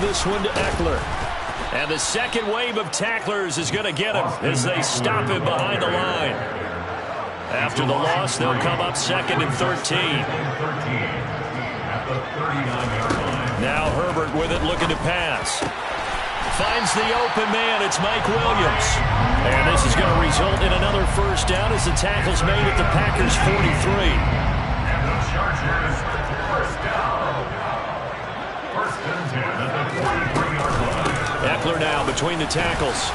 give this one to Ekeler. And the second wave of tacklers is going to get him as they stop him behind the line. After the loss, they'll come up 2nd and 13. Now Herbert with it, looking to pass. Finds the open man. It's Mike Williams. And this is going to result in another first down as the tackle's made at the Packers' 43. And the Chargers, first down. First and 10 at the 43-yard line. Ekeler now between the tackles.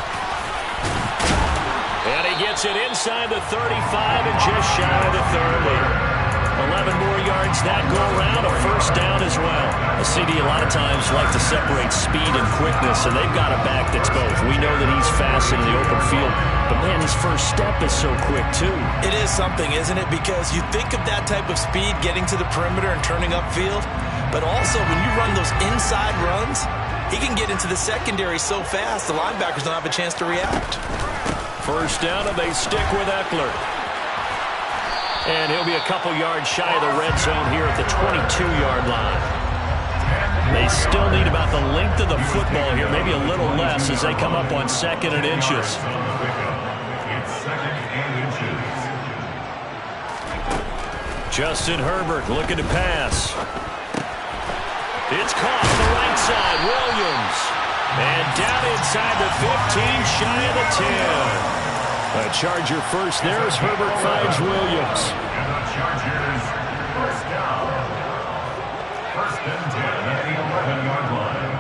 And he gets it inside the 35 and just shy of the 30. 11 more yards that go around, a first down as well. A CD a lot of times like to separate speed and quickness, and they've got a back that's both. We know that he's fast in the open field, but man, his first step is so quick too. It is something, isn't it? Because you think of that type of speed getting to the perimeter and turning upfield, but also when you run those inside runs, he can get into the secondary so fast the linebackers don't have a chance to react. First down, and they stick with Ekeler. And he'll be a couple yards shy of the red zone here at the 22-yard line. They still need about the length of the football here, maybe a little less as they come up on 2nd and inches. Justin Herbert looking to pass. It's caught on the right side. Williams. And down inside the 15, shy of the 10. A Charger first there as Herbert finds Williams. And the Chargers, first down. First and 10 at the 11-yard line.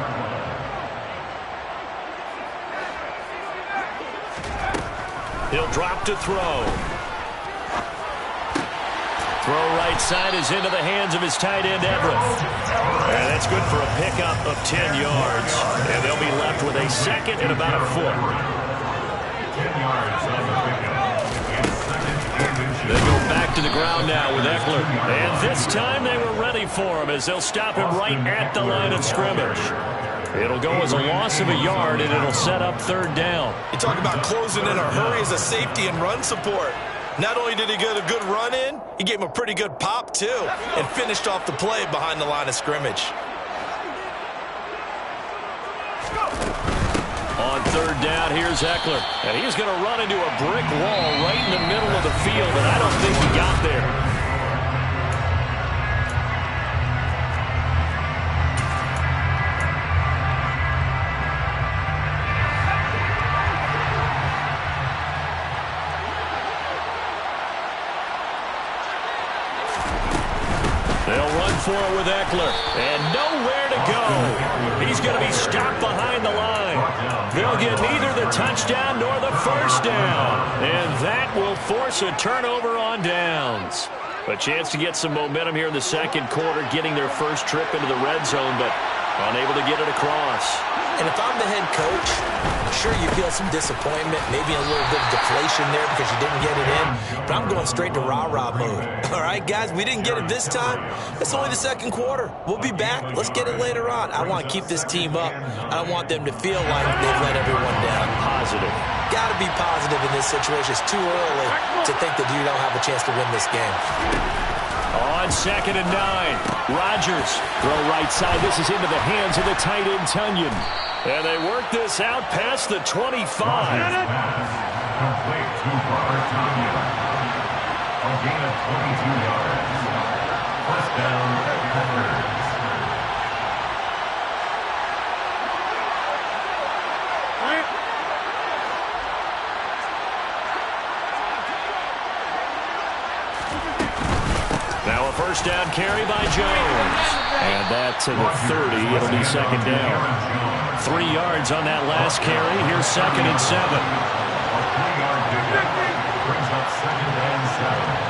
He'll drop to throw. Throw right side is into the hands of his tight end, Everett. And that's good for a pickup of 10 yards. And they'll be left with a second and about a foot. 10 yards on the pickup. They go back to the ground now with Ekeler. And this time they were ready for him as they'll stop him right at the line of scrimmage. It'll go as a loss of a yard, and it'll set up 3rd down. You talk about closing in a hurry as a safety and run support. Not only did he get a good run in, he gave him a pretty good pop, too, and finished off the play behind the line of scrimmage. On 3rd down, here's Ekeler. And he's going to run into a brick wall right in the middle of the field, and I don't think he got there. They'll run for it with Ekeler. And nowhere to go. He's going to be stopped behind the line. They'll get neither the touchdown nor the first down. And that will force a turnover on downs. A chance to get some momentum here in the second quarter, getting their first trip into the red zone, but unable to get it across. And if I'm the head coach, sure you feel some disappointment, maybe a little bit of deflation there because you didn't get it in, but I'm going straight to rah-rah mode. All right, guys, we didn't get it this time. It's only the second quarter. We'll be back. Let's get it later on. I want to keep this team up. I don't want them to feel like they've let everyone down. Positive. Got to be positive in this situation. It's too early to think that you don't have a chance to win this game. On 2nd and 9, Rodgers. Throw right side. This is into the hands of the tight end, Tunyon. And they work this out past the 25. Complete to Robert Tunyon. A gain of 22 yards. First down, Packers. Now a first down carry by Jones. And that to the 30. It'll be 2nd down. 3 yards on that last carry. Here's 2nd and 7. A 3-yard pickup brings up 2nd and 7.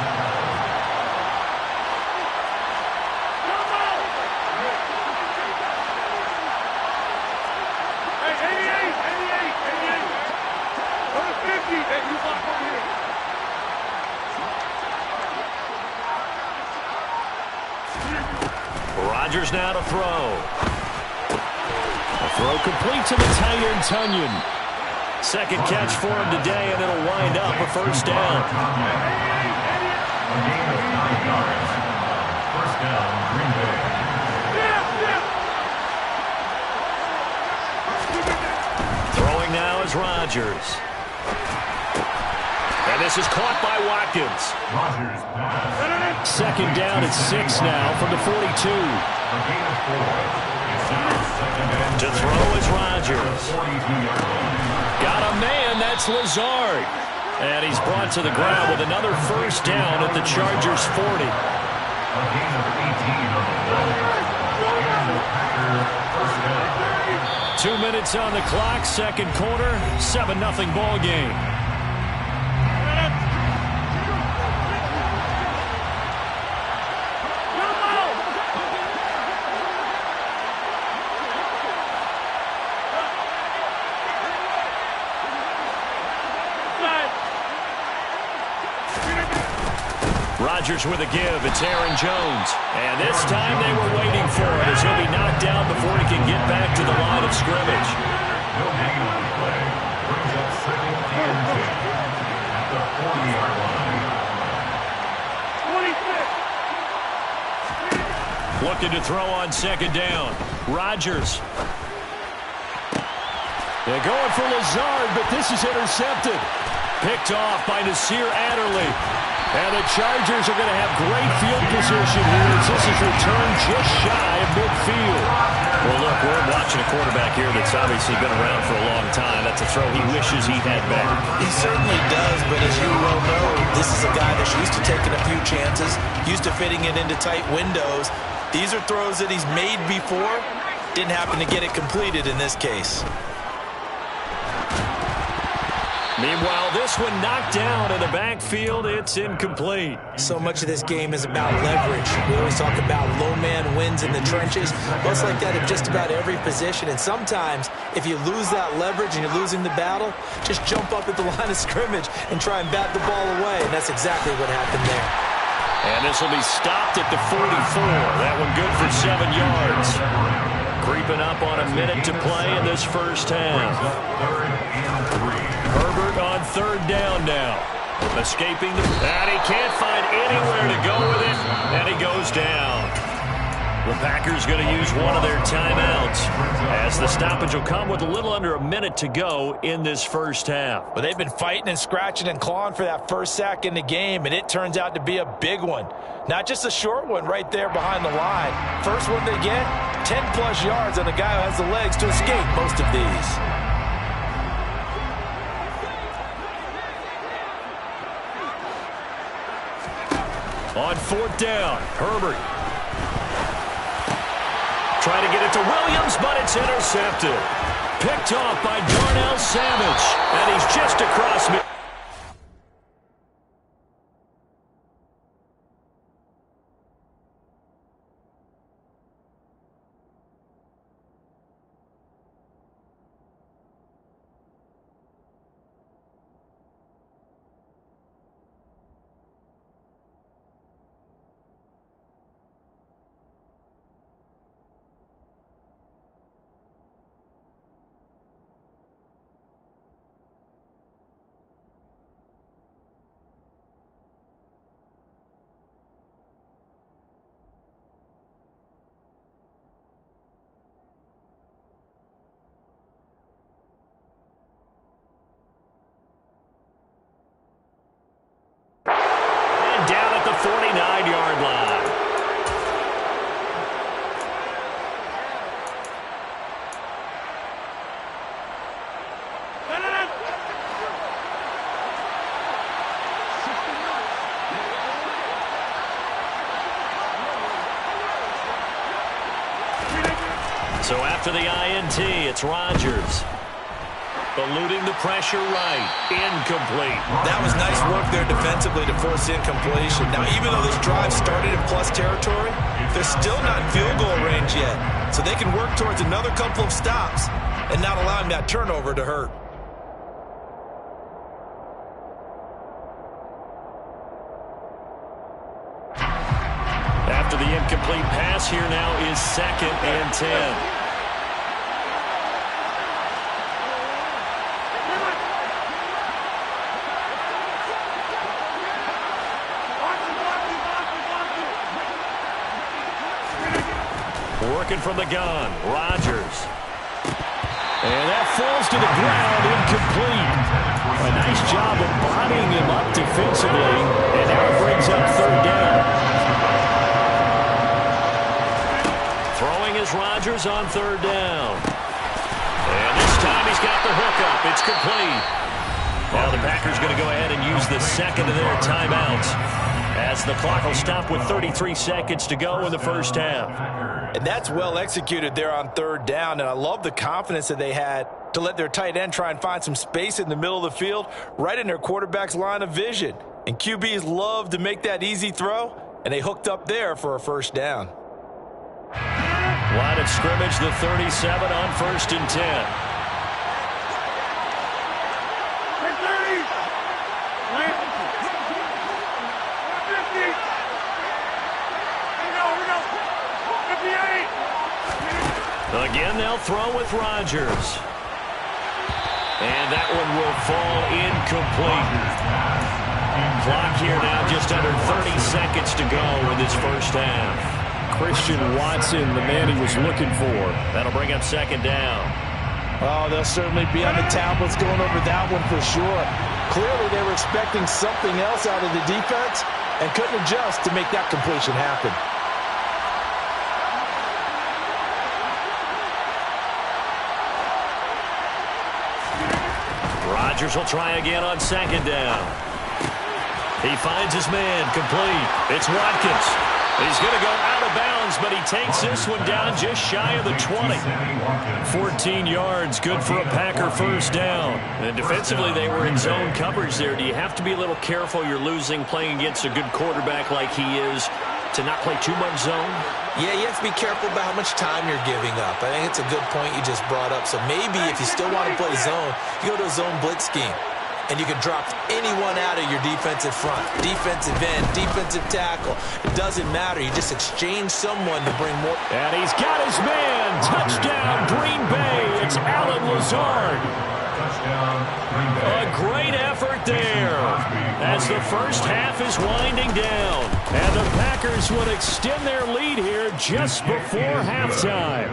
Rodgers now to throw. A throw complete to the tight end, Tunyon. Second catch for him today, and it'll wind up a first down. A gain of 9 yards. First down, Green Bay. Throwing now is Rodgers. And this is caught by Watkins. Rodgers pass. Second down at 6 now from the 42. A gain of 4. It's now second and To throw is Rodgers. 42-yard line. Got a man, that's Lazard. And he's brought to the ground with another first down at the Chargers' 40. A gain of 18 on the play. And the Packer first down. 2 minutes on the clock, second quarter, 7-0 ball game. Rodgers with a give. It's Aaron Jones. And this time they were waiting for it as he'll be knocked down before he can get back to the line of scrimmage. No gain on the play. Brings up second and 10 at the 40-yard line. Looking to throw on second down. Rodgers. They're going for Lazard, but this is intercepted. Picked off by Nasir Adderley. And the Chargers are going to have great field position here as this is returned just shy of midfield. Well, look, we're watching a quarterback here that's obviously been around for a long time. That's a throw he wishes he had back. He certainly does, but as you well know, this is a guy that's used to taking a few chances, used to fitting it into tight windows. These are throws that he's made before. Didn't happen to get it completed in this case. Meanwhile, this one knocked down in the backfield. It's incomplete. So much of this game is about leverage. We always talk about low man wins in the trenches. Well, it's like that in just about every position. And sometimes, if you lose that leverage and you're losing the battle, just jump up at the line of scrimmage and try and bat the ball away. And that's exactly what happened there. And this will be stopped at the 44. That one good for 7 yards. Creeping up on a minute to play in this first half. Third and 3. Herbert on third down now. Escaping and he can't find anywhere to go with it, and he goes down. The Packers going to use one of their timeouts as the stoppage will come with a little under a minute to go in this first half. Well, they've been fighting and scratching and clawing for that first sack in the game, and it turns out to be a big one. Not just a short one right there behind the line. First one they get, 10-plus yards on a guy who has the legs to escape most of these. On fourth down, Herbert. Trying to get it to Williams, but it's intercepted. Picked off by Darnell Savage, and he's just across mid. Down at the 49-yard line. So after the INT, it's Rodgers. Eluding the pressure right. Incomplete. That was nice work there defensively to force incompletion. Now, even though this drive started in plus territory, they're still not in field goal range yet. So they can work towards another couple of stops and not allowing that turnover to hurt. After the incomplete pass, here now is 2nd and 10. Working from the gun, Rodgers. And falls to the ground, incomplete. A nice job of bodying him up defensively, and now it brings up third down. Throwing is Rodgers on third down. And this time he's got the hook up. It's complete. Now the Packers going to go ahead and use the second of their timeouts, as the clock will stop with 33 seconds to go in the first half. And that's well executed there on third down, and I love the confidence that they had to let their tight end try and find some space in the middle of the field, right in their quarterback's line of vision. And QBs love to make that easy throw, and they hooked up there for a first down. Line of scrimmage, the 37 on 1st and 10. Again, they'll throw with Rodgers. And that one will fall incomplete. Clock here now just under 30 seconds to go in this first half. Christian Watson, the man he was looking for. That'll bring up second down. Oh, they'll certainly be on the tablets going over that one for sure. Clearly, they were expecting something else out of the defense and couldn't adjust to make that completion happen. Rodgers will try again on second down. He finds his man, complete. It's Watkins. He's going to go out of bounds, but he takes this one down just shy of the 20. 14 yards, good for a Packer first down. And defensively, they were in zone coverage there. Do you have to be a little careful? You're losing playing against a good quarterback like he is to not play too much zone? Yeah, you have to be careful about how much time you're giving up. I think it's a good point you just brought up. So maybe if you still want to play zone, you go to a zone blitz scheme. And you can drop anyone out of your defensive front. Defensive end, defensive tackle. It doesn't matter. You just exchange someone to bring more. And he's got his man. Touchdown, Green Bay. It's Allen Lazard. A great effort there as the first half is winding down. And the Packers would extend their lead here just before halftime.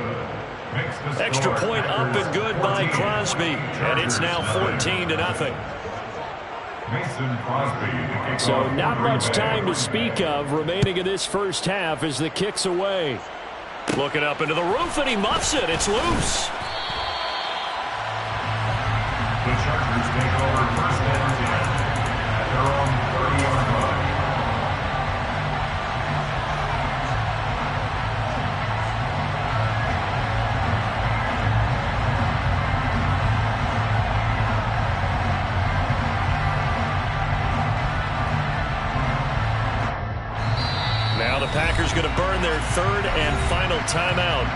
Extra point up and good by Crosby. And it's now 14-0. So not much time to speak of remaining in this first half as the kick's away. Looking up into the roof, and he muffs it. It's loose. The Chargers take over first and 10 at their own 30-yard line. Now the Packers going to burn their third and final timeout,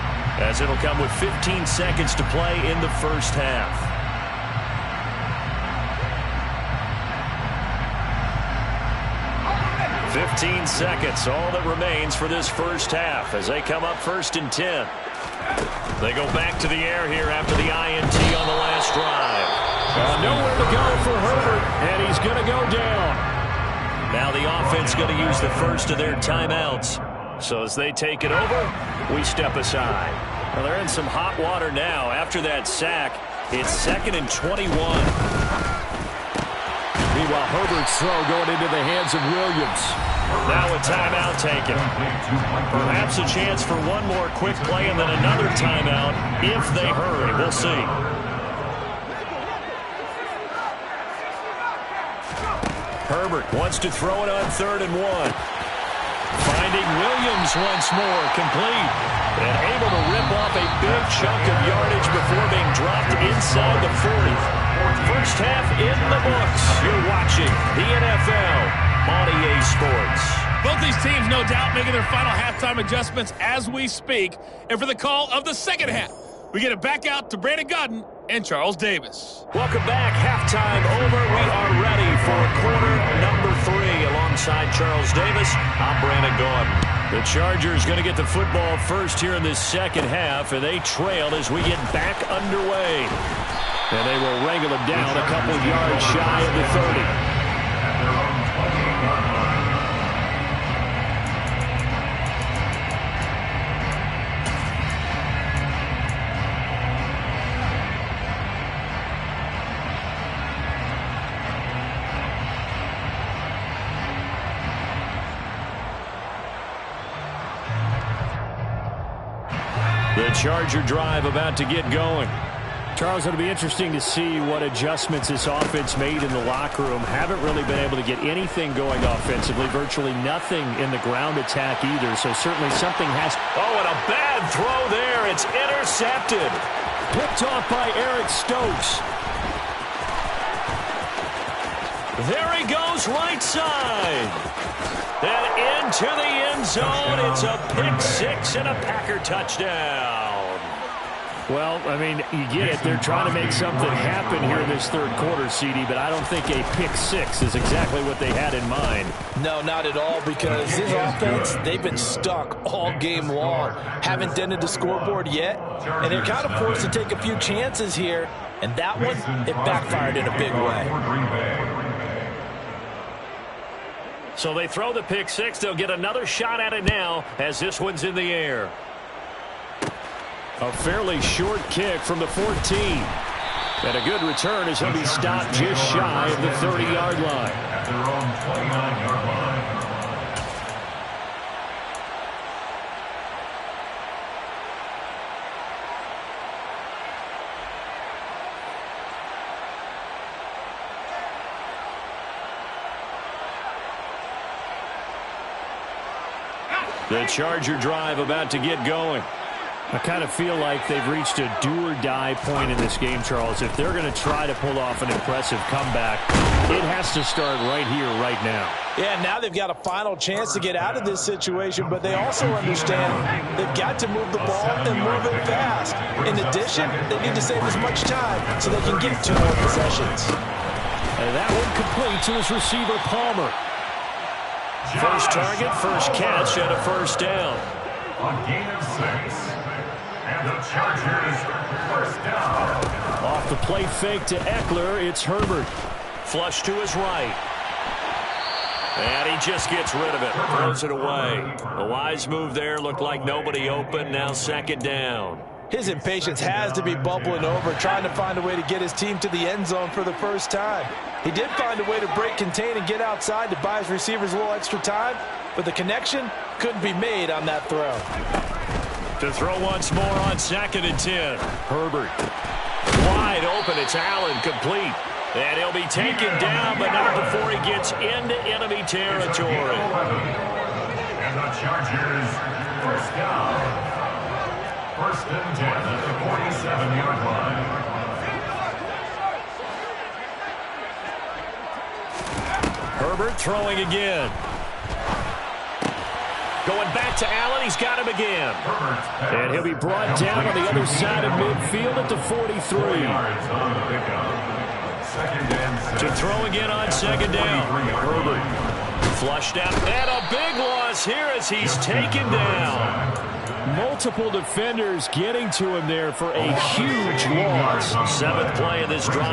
as it'll come with 15 seconds to play in the first half. 15 seconds, all that remains for this first half as they come up 1st and 10. They go back to the air here after the INT on the last drive. Nowhere to go for Herbert, and he's going to go down. Now the offense going to use the first of their timeouts. So as they take it over, we step aside. Well, they're in some hot water now. After that sack, it's 2nd and 21. Meanwhile, Herbert's throw going into the hands of Williams. Now a timeout taken. Perhaps a chance for one more quick play and then another timeout if they hurry. We'll see. Herbert wants to throw it on 3rd and 1. Finding Williams once more, complete. And able to rip off a big chunk of yardage before being dropped inside the 40. First half in the books. You're watching the NFL on EA Sports. Both these teams, no doubt, making their final halftime adjustments as we speak. And for the call of the second half, we get it back out to Brandon Gaudin and Charles Davis. Welcome back. Halftime over. We are ready for quarter number 3. Alongside Charles Davis, I'm Brandon Gaudin. The Chargers going to get the football first here in this second half, and they trail as we get back underway. And they will wrangle it down a couple yards shy of the 30. Charger drive about to get going. Charles, it'll be interesting to see what adjustments this offense made in the locker room. Haven't really been able to get anything going offensively. Virtually nothing in the ground attack either. So certainly something has... Oh, and a bad throw there. It's intercepted. Picked off by Eric Stokes. There he goes right side. And into the end zone. It's a pick six and a Packer touchdown. Well, I mean, you get it. They're trying to make something happen here in this third quarter, CD, but I don't think a pick six is exactly what they had in mind. No, not at all, because this offense, they've been stuck all game long. Haven't dented the scoreboard yet, and they're kind of forced to take a few chances here, and that one, it backfired in a big way. So they throw the pick six. They'll get another shot at it now as this one's in the air. A fairly short kick from the 14. And a good return as he'll be stopped just shy of the 30-yard line. At their own 29-yard line. The Charger drive about to get going. I kind of feel like they've reached a do-or-die point in this game, Charles. If they're going to try to pull off an impressive comeback, it has to start right here, right now. Yeah, now they've got a final chance to get out of this situation, but they also understand they've got to move the ball and move it fast. In addition, they need to save as much time so they can get 2 more possessions. And that one complete to his receiver, Palmer. First target, first catch, and a first down. On gain of 6. And the Chargers first down. Off the play fake to Eckler, it's Herbert. Flush to his right. And he just gets rid of it. Throws it away. A wise move there. Looked like nobody open. Now second down. His impatience has to be bubbling over, trying to find a way to get his team to the end zone for the first time. He did find a way to break contain and get outside to buy his receivers a little extra time, but the connection couldn't be made on that throw. To throw once more on 2nd and 10. Herbert. Wide open. It's Allen, complete. And he'll be taken down, but not before he gets into enemy territory. And the Chargers first down. First and 10 at the 47-yard line. Herbert throwing again. Going back to Allen. He's got him again. And he'll be brought down on the other side of midfield at the 43. To throw again on 2nd down. Herbert flushed out. And a big loss here as he's taken down. Multiple defenders getting to him there for a huge loss. 7th play of this drive.